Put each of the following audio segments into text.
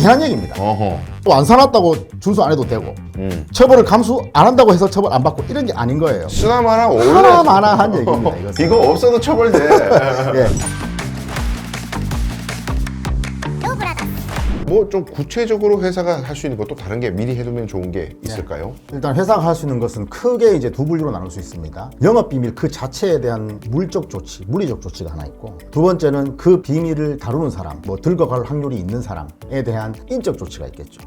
당연한 얘기입니다. 어허. 또 안 사놨다고 준수 안 해도 되고 처벌을 감수 안 한다고 해서 처벌 안 받고 이런 게 아닌 거예요. 쓰나마나 원래 하나마나한 얘기입니다. 이것은. 이거 없어도 처벌돼. 예. 뭐 좀 구체적으로 회사가 할 수 있는 것도 다른 게 미리 해두면 좋은 게 있을까요? 일단 회사가 할 수 있는 것은 크게 이제 두 분류로 나눌 수 있습니다. 영업 비밀 그 자체에 대한 물적 조치, 물리적 조치가 하나 있고, 두 번째는 그 비밀을 다루는 사람, 뭐 들고 갈 확률이 있는 사람에 대한 인적 조치가 있겠죠.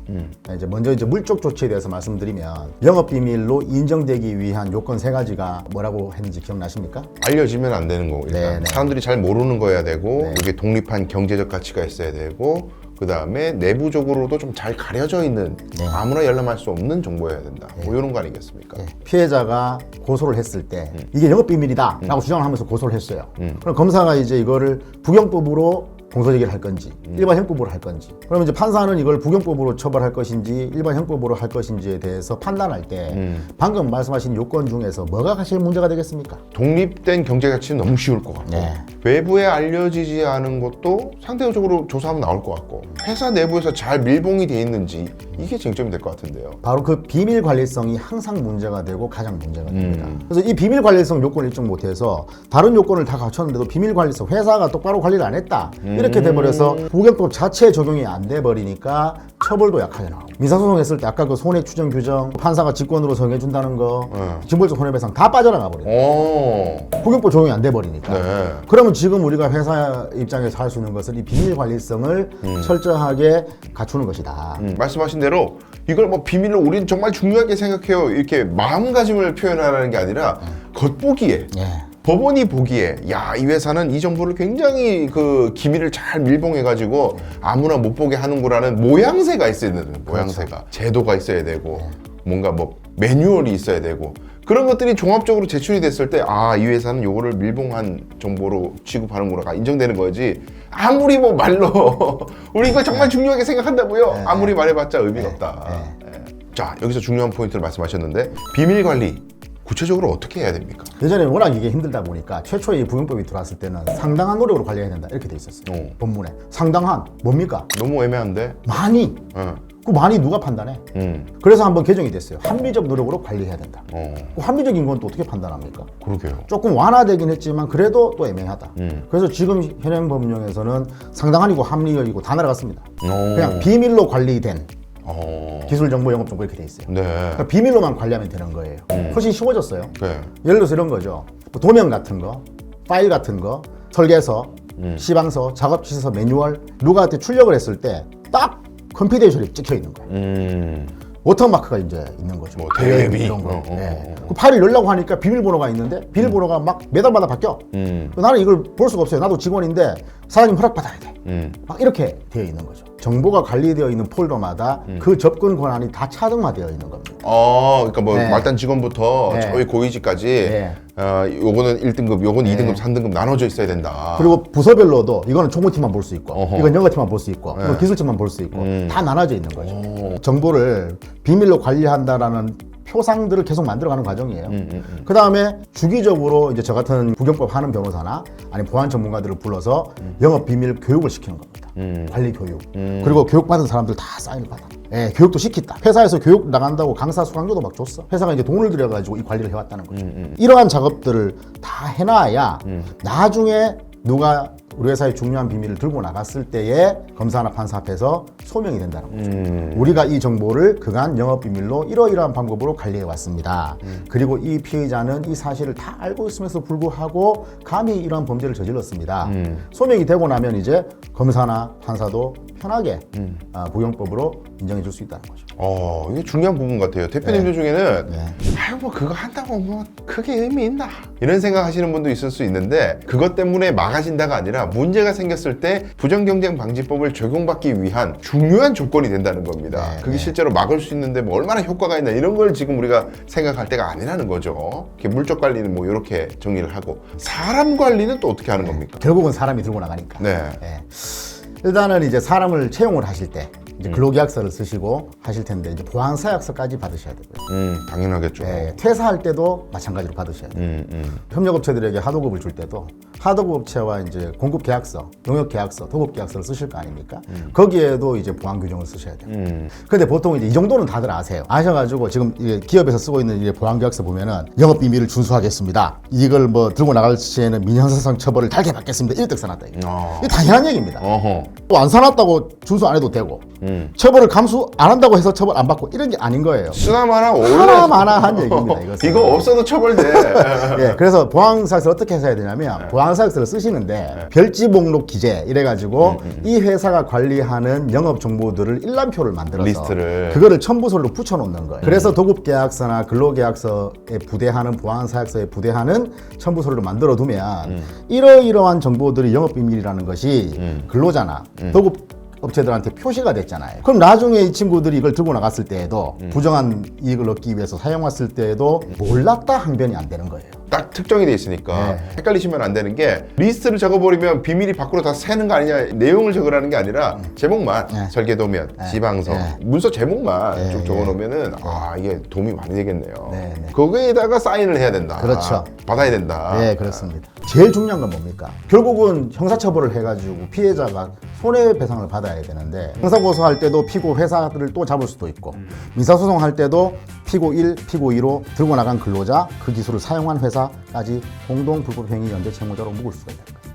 이제 먼저 이제 물적 조치에 대해서 말씀드리면 영업 비밀로 인정되기 위한 요건 세 가지가 뭐라고 했는지 기억나십니까? 알려지면 안 되는 거. 일단 네네. 사람들이 잘 모르는 거여야 되고, 네. 이게 독립한 경제적 가치가 있어야 되고, 그 다음에 내부적으로도 좀 잘 가려져 있는 아무나 열람할 수 없는 정보여야 된다. 뭐 이런 거 아니겠습니까? 피해자가 고소를 했을 때 이게 영업 비밀이다 라고 주장을 하면서 고소를 했어요. 그럼 검사가 이제 이거를 부경법으로 공소제기를 할 건지 일반 형법으로 할 건지, 그러면 이제 판사는 이걸 부경법으로 처벌할 것인지 일반 형법으로 할 것인지에 대해서 판단할 때 방금 말씀하신 요건 중에서 뭐가 사실 문제가 되겠습니까? 독립된 경제 가치는 너무 쉬울 것 같고, 네. 외부에 알려지지 않은 것도 상대적으로 조사하면 나올 것 같고, 회사 내부에서 잘 밀봉이 돼 있는지 이게 쟁점이 될 것 같은데요. 바로 그 비밀 관리성이 항상 문제가 되고 가장 문제가 됩니다. 그래서 이 비밀 관리성 요건을 일정 못해서 다른 요건을 다 갖췄는데도 비밀 관리성, 회사가 똑바로 관리를 안 했다 이렇게 돼버려서 부경법 자체에 적용이 안 돼버리니까 처벌도 약하게 나오고, 민사소송했을 때 아까 그 손해 추정 규정, 판사가 직권으로 정해준다는 거, 징벌적 손해배상 다 빠져나가 버려요. 오. 부경법 적용이 안 돼버리니까. 네. 그러면 지금 우리가 회사 입장에서 할 수 있는 것은 이 비밀 관리성을 철저하게 갖추는 것이다. 말씀하신 대로 이걸 뭐 비밀로 우리는 정말 중요하게 생각해요, 이렇게 마음가짐을 표현하라는 게 아니라 겉보기에 예. 법원이 보기에 야, 이 회사는 이 정보를 굉장히 그 기밀을 잘 밀봉해가지고 아무나 못 보게 하는구라는 모양새가 있어야 되는 거예요. 모양새가. 제도가 있어야 되고 뭔가 뭐 매뉴얼이 있어야 되고, 그런 것들이 종합적으로 제출이 됐을 때 아, 이 회사는 요거를 밀봉한 정보로 취급하는구나 인정되는 거지. 아무리 뭐 말로 우리 이거 정말 중요하게 생각한다고요, 아무리 말해봤자 의미가 없다. 예. 자, 여기서 중요한 포인트를 말씀하셨는데, 비밀 관리 구체적으로 어떻게 해야 됩니까? 예전에 워낙 이게 힘들다 보니까 최초에 이 부경법이 들어왔을 때는 상당한 노력으로 관리해야 된다 이렇게 돼 있었어요. 법문에. 상당한 뭡니까? 너무 애매한데? 많이. 그 많이 누가 판단해? 그래서 한번 개정이 됐어요. 합리적 노력으로 관리해야 된다. 그 합리적인 건 또 어떻게 판단합니까? 그러게요. 조금 완화되긴 했지만 그래도 또 애매하다. 그래서 지금 현행 법령에서는 상당한이고 합리적이고 다 날아갔습니다. 그냥 비밀로 관리된 기술정보, 영업정보 이렇게 돼 있어요. 네. 그러니까 비밀로만 관리하면 되는 거예요. 훨씬 쉬워졌어요. 네. 예를 들어서 이런 거죠. 뭐 도면 같은 거, 파일 같은 거, 설계서, 시방서, 작업지시서, 매뉴얼, 누구한테 출력을 했을 때 딱 컴피데이션이 찍혀 있는 거예요. 워터마크가 이제 있는 거죠. 뭐 대비 이런 거. 네. 그 파일을 열라고 하니까 비밀번호가 있는데 비밀번호가 막 매달마다 바뀌어. 나는 이걸 볼 수가 없어요. 나도 직원인데 사장님 허락받아야 돼. 막 이렇게 되어 있는 거죠. 정보가 관리되어 있는 폴더마다 그 접근 권한이 다 차등화되어 있는 겁니다. 그러니까 뭐 네. 말단 직원부터 네. 저희 고위직까지 네. 요거는 1등급, 요거는 2등급, 3등급 나눠져 있어야 된다. 그리고 부서별로도 이거는 총무팀만 볼 수 있고, 어허. 이건 영어팀만 볼 수 있고, 이건 기술팀만 볼 수 있고, 다 나눠져 있는 거죠. 정보를 비밀로 관리한다라는 표상들을 계속 만들어가는 과정이에요. 그 다음에 주기적으로 이제 저 같은 부경법 하는 변호사나 아니면 보안 전문가들을 불러서 영업 비밀 교육을 시키는 겁니다. 관리 교육. 그리고 교육받은 사람들 다 사인을 받아. 예, 교육도 시켰다. 회사에서 교육 나간다고 강사 수강료도 막 줬어. 회사가 이제 돈을 들여가지고 이 관리를 해왔다는 거죠. 이러한 작업들을 다 해놔야 나중에 누가 우리 회사의 중요한 비밀을 들고 나갔을 때에 검사나 판사 앞에서 소명이 된다는 거죠. 우리가 이 정보를 그간 영업비밀로 이러이러한 방법으로 관리해 왔습니다. 그리고 이 피해자는 이 사실을 다 알고 있음에도 불구하고 감히 이러한 범죄를 저질렀습니다. 소명이 되고 나면 이제 검사나 판사도 편하게 부경법으로 인정해 줄 수 있다는 거죠. 이게 중요한 부분 같아요. 대표님들 중에는 네. 아유 뭐 그거 한다고 뭐 크게 의미 있나 이런 생각 하시는 분도 있을 수 있는데, 그것 때문에 막아진다가 아니라 문제가 생겼을 때 부정경쟁방지법을 적용받기 위한 중요한 조건이 된다는 겁니다. 네, 그게 네. 실제로 막을 수 있는데 뭐 얼마나 효과가 있나 이런 걸 지금 우리가 생각할 때가 아니라는 거죠. 이렇게 물적 관리는 뭐 이렇게 정리를 하고, 사람 관리는 또 어떻게 하는 겁니까? 결국은 사람이 들고 나가니까. 네. 예. 일단은 이제 사람을 채용을 하실 때 이제 근로계약서를 쓰시고 하실 텐데 이제 보안서약서까지 받으셔야 되고요. 당연하겠죠. 네, 퇴사할 때도 마찬가지로 받으셔야 돼요. 협력업체들에게 하도급을 줄 때도 하도급업체와 이제 공급계약서, 용역계약서, 도급계약서를 쓰실 거 아닙니까? 거기에도 이제 보안 규정을 쓰셔야 돼요. 근데 보통 이제 이 정도는 다들 아세요. 아셔가지고 지금 이게 기업에서 쓰고 있는 이제 보안계약서 보면은 영업비밀을 준수하겠습니다. 이걸 뭐 들고 나갈 시에는 민형사상 처벌을 달게 받겠습니다. 이렇게 써놨다. 이게 당연한 얘기입니다. 또 안 써놨다고 준수 안 해도 되고 처벌을 감수 안 한다고 해서 처벌 안 받고 이런 게 아닌 거예요. 쓰나마나 원래 하나마나한 얘기입니다. 이것은. 이거 없어도 처벌돼. 예, 그래서 보안사약서를 어떻게 해야 되냐면 보안사약서를 쓰시는데 별지 목록 기재 이래가지고 이 회사가 관리하는 영업 정보들을 일람표를 만들어서 리스트를. 그거를 첨부서로 붙여놓는 거예요. 그래서 도급계약서나 근로계약서에 부대하는 보안사약서에 부대하는 첨부서를 만들어 두면 이러이러한 정보들이 영업비밀이라는 것이 근로자나 도급 업체들한테 표시가 됐잖아요. 그럼 나중에 이 친구들이 이걸 들고 나갔을 때에도 부정한 이익을 얻기 위해서 사용했을 때에도 몰랐다 항변이 안 되는 거예요. 딱 특정이 돼 있으니까 헷갈리시면 안 되는 게 리스트를 적어버리면 비밀이 밖으로 다 새는 거 아니냐, 내용을 적으라는 게 아니라 제목만 설계도면, 지방서, 문서 제목만 쭉 적어놓으면은 아 이게 도움이 많이 되겠네요. 거기에다가 사인을 해야 된다. 그렇죠. 받아야 된다. 네, 그렇습니다. 제일 중요한 건 뭡니까? 결국은 형사처벌을 해가지고 피해자가 손해배상을 받아야 되는데 형사고소할 때도 피고 회사들을 또 잡을 수도 있고 민사소송할 때도 피고 1, 피고 2로 들고 나간 근로자, 그 기술을 사용한 회사까지 공동 불법행위 연재 채무자로 묵을 수가 있는 거예요.